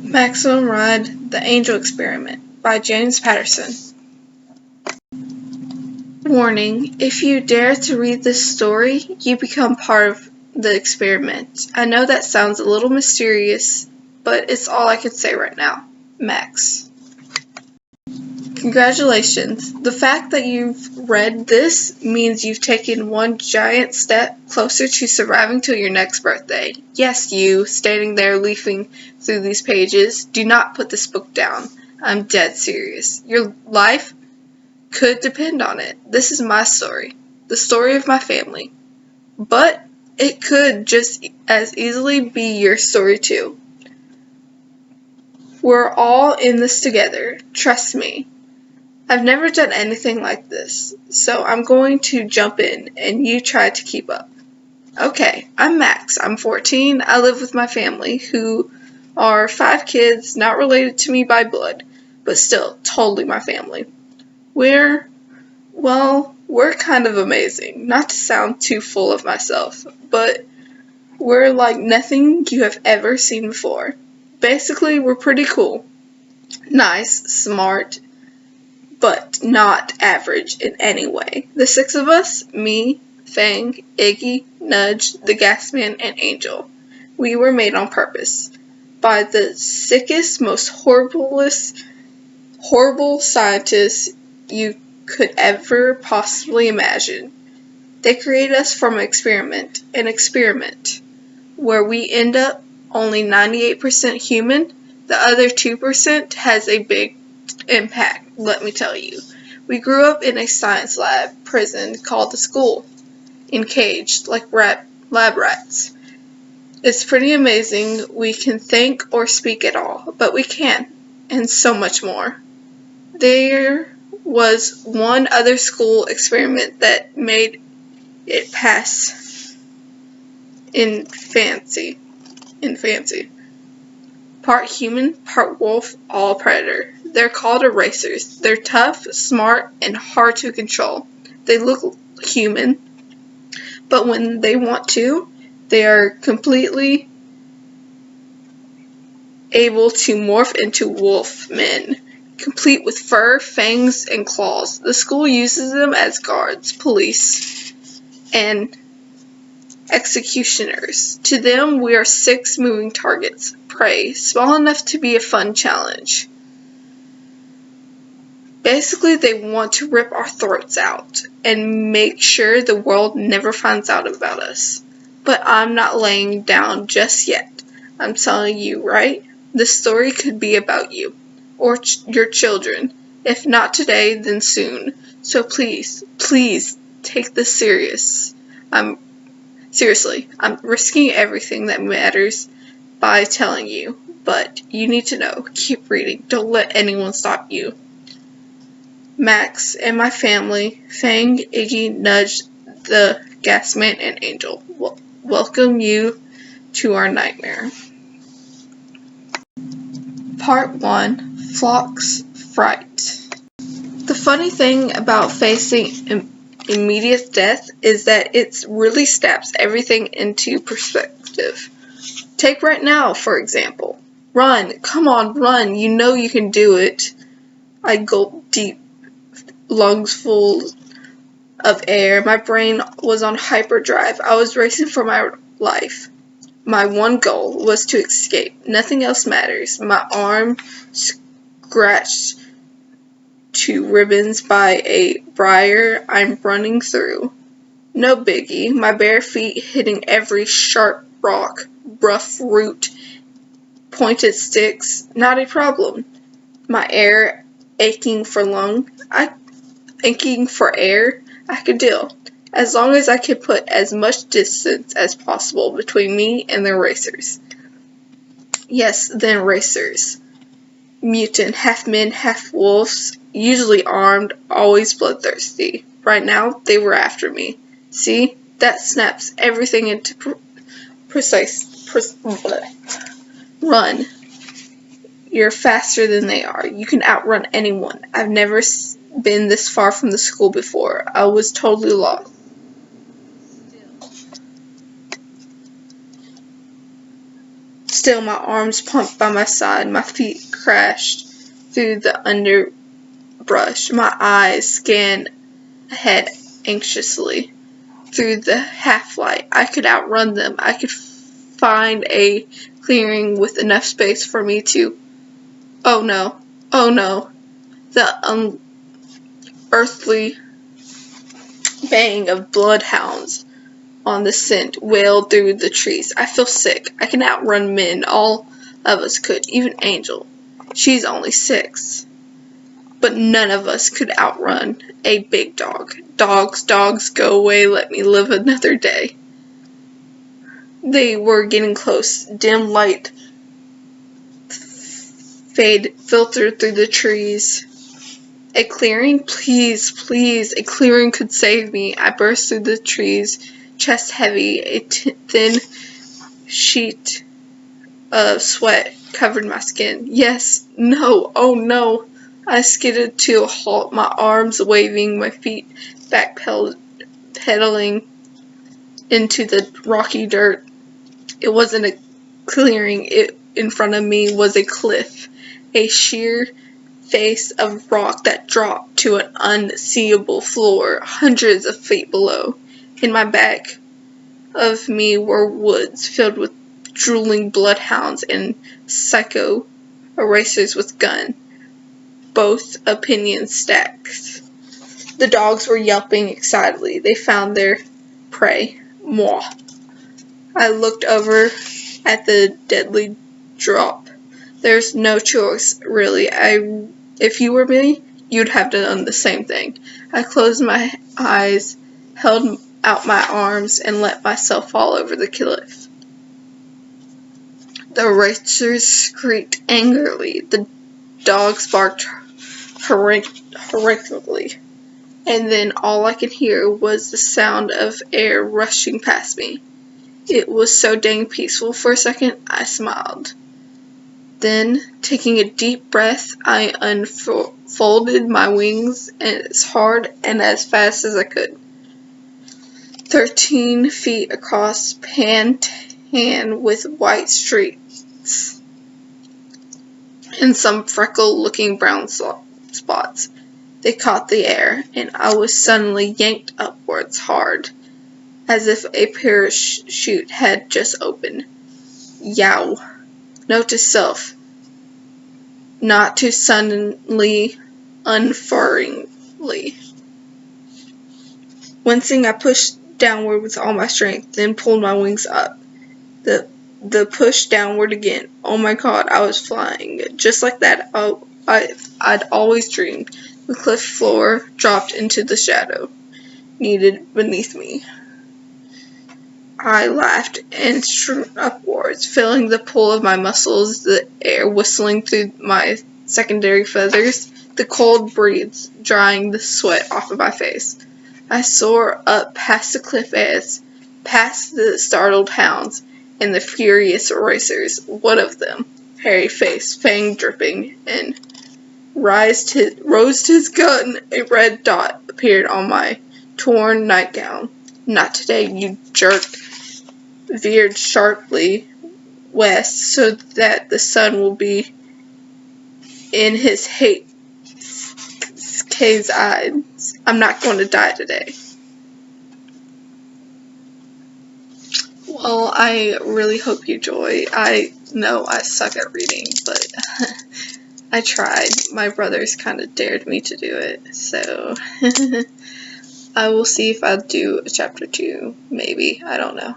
Maxmum read The Angel Experiment by James Pattson. Warning: if you dare to read this story, you become part of the experiment. I know that sounds a little mysterious, but it's all I can say right now. Max. Congratulations. The fact that you've read this means you've taken one giant step closer to surviving till your next birthday. Yes, you, standing there leafing through these pages, do not put this book down. I'm dead serious. Your life could depend on it. This is my story, the story of my family. But it could just as easily be your story too. We're all in this together, trust me. I've never done anything like this, so I'm going to jump in and you try to keep up. Okay, I'm Max. I'm 14. I live with my family, who are 5 kids, not related to me by blood, but still totally my family. We're kind of amazing. Not to sound too full of myself, but we're like nothing you have ever seen before. Basically, we're pretty cool. Nice, smart, but not average in any way. The 6 of us, me, Fang, Iggy, Nudge, the Gasman, and Angel. We were made on purpose by the sickest, most horrible scientists you could ever possibly imagine. They created us from an experiment, where we end up only 98% human. The other 2% has a big impact, let me tell you. We grew up in a science lab prison called the school, encaged like lab rats. It's pretty amazing we can think or speak at all, but we can, and so much more. There was one other school experiment that made it pass in fancy. Part human, part wolf, all predator. They're called erasers. They're tough, smart, and hard to control. They look human, but when they want to, they are completely able to morph into wolf men, complete with fur, fangs, and claws. The school uses them as guards, police, and executioners. To them, we are 6 moving targets, prey, small enough to be a fun challenge. Basically, they want to rip our throats out and make sure the world never finds out about us. But I'm not laying down just yet. I'm telling you, right? This story could be about you, or your children. If not today, then soon. So please, please take this seriously. I'm risking everything that matters by telling you, but you need to know. Keep reading. Don't let anyone stop you. Max and my family, Fang, Iggy, Nudge, the Gasman, and Angel, welcome you to our nightmare. Part 1. Flock's Fright. The funny thing about facing immediate death is that it really snaps everything into perspective. Take right now, for example. Run, come on, run, you know you can do it. I gulped deep, lungs full of air. My brain was on hyperdrive. I was racing for my life. My one goal was to escape. Nothing else matters. My arm scratched to ribbons by a briar I'm running through. No biggie. My bare feet hitting every sharp rock, rough root, pointed sticks. Not a problem. My air aching for air, I could deal, as long as I could put as much distance as possible between me and the racers. Yes, the erasers. Mutant, half men, half wolves, usually armed, always bloodthirsty. Right now, they were after me. See? That snaps everything into Run. You're faster than they are. You can outrun anyone. I've never been this far from the school before. I was totally lost. Still, my arms pumped by my side, my feet crashed through the underbrush. My eyes scanned ahead anxiously. Through the half-light, I could outrun them. I could find a clearing with enough space for me to... Oh no, oh no. The unearthly baying of bloodhounds on the scent wailed through the trees. I feel sick. I can outrun men. All of us could. Even Angel. She's only 6. But none of us could outrun a big dog. Dogs, go away. Let me live another day. They were getting close. Dim light filtered through the trees. A clearing? Please, please, a clearing could save me. I burst through the trees, chest heavy. A thin sheet of sweat covered my skin. Yes, no, oh no. I skidded to a halt, my arms waving, my feet backpedaling into the rocky dirt. It wasn't a clearing. In front of me was a cliff, a sheer face of rock that dropped to an unseeable floor hundreds of feet below. In my back of me were woods filled with drooling bloodhounds and psycho erasers with gun, both opinions stacked. The dogs were yelping excitedly. They found their prey. Moi. I looked over at the deadly drop. There's no choice, really. If you were me, you'd have done the same thing. I closed my eyes, held out my arms, and let myself fall over the cliff. The racers shrieked angrily. The dogs barked horrifically. And then all I could hear was the sound of air rushing past me. It was so dang peaceful. For a second, I smiled. Then, taking a deep breath, I unfolded my wings as hard and as fast as I could. 13 feet across, pan with white streaks and some freckle-looking brown spots. They caught the air, and I was suddenly yanked upwards hard, as if a parachute had just opened. Yow. Note to self, not too suddenly, unfurringly. Wincing, I pushed downward with all my strength, then pulled my wings up. The push downward again. Oh my God, I was flying. Just like that, I'd always dreamed. The cliff floor dropped into the shadow needed beneath me. I laughed and shot upwards, feeling the pull of my muscles, the air whistling through my secondary feathers, the cold breeze drying the sweat off of my face. I soared up past the cliff edge, past the startled hounds, and the furious racers. One of them, hairy face, fang dripping, and rose to his gun. A red dot appeared on my torn nightgown. Not today, you jerk. Veered sharply west so that the sun will be in his hate Kay's eyes. I'm not going to die today. Well, I really hope you enjoy. I know I suck at reading, but I tried. My brothers kind of dared me to do it, so I will see if I'll do a chapter 2, maybe. I don't know.